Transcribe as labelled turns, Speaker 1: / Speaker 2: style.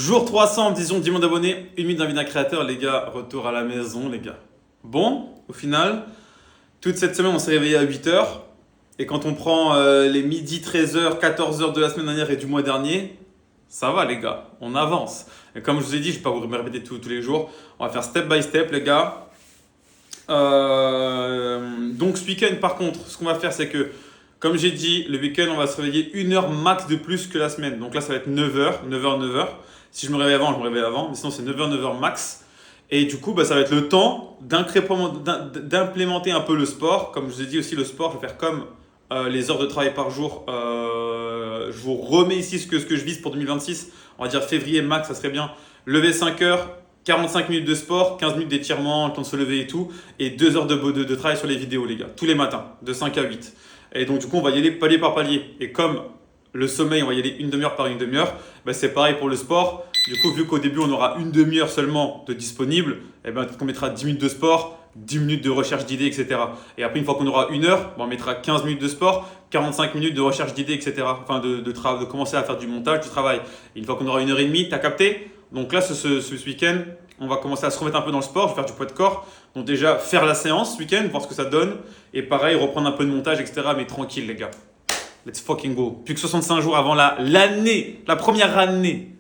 Speaker 1: Jour 300, disons 10 millions d'abonnés, 1 minute d'un vidéo créateur, les gars, retour à la maison, les gars. Bon, au final, toute cette semaine, on s'est réveillé à 8h. Et quand on prend les midi, 13h, 14h de la semaine dernière et du mois dernier, ça va, les gars, on avance. Et comme je vous ai dit, je ne vais pas vous me répéter tous les jours, on va faire step by step, les gars. Donc, ce week-end, par contre, ce qu'on va faire, c'est que, comme j'ai dit, le week-end, on va se réveiller 1 heure max de plus que la semaine. Donc là, ça va être 9h, 9h, 9h. Si je me réveille avant, je me réveille avant. Mais sinon, c'est 9h, 9h max. Et du coup, ça va être le temps d'implémenter un peu le sport. Comme je vous ai dit aussi, le sport, je vais faire comme les heures de travail par jour. Je vous remets ici ce que je vise pour 2026. On va dire février max, ça serait bien. Lever 5 heures, 45 minutes de sport, 15 minutes d'étirement, le temps de se lever et tout. Et 2 heures de travail sur les vidéos, les gars. Tous les matins, de 5 à 8. Et donc, du coup, on va y aller palier par palier. Et comme le sommeil, on va y aller une demi-heure par une demi-heure, c'est pareil pour le sport. Du coup, vu qu'au début, on aura une demi-heure seulement de disponible, peut-être qu'on mettra 10 minutes de sport, 10 minutes de recherche d'idées, etc. Et après, une fois qu'on aura 1 heure, on mettra 15 minutes de sport, 45 minutes de recherche d'idées, etc. Enfin, de commencer à faire du montage, du travail. Et une fois qu'on aura 1 heure et demie, t'as capté? Donc là, ce week-end, on va commencer à se remettre un peu dans le sport, je vais faire du poids de corps. Donc déjà, faire la séance ce week-end, voir ce que ça donne. Et pareil, reprendre un peu de montage, etc. Mais tranquille, les gars. Let's fucking go. Plus que 65 jours avant la première année.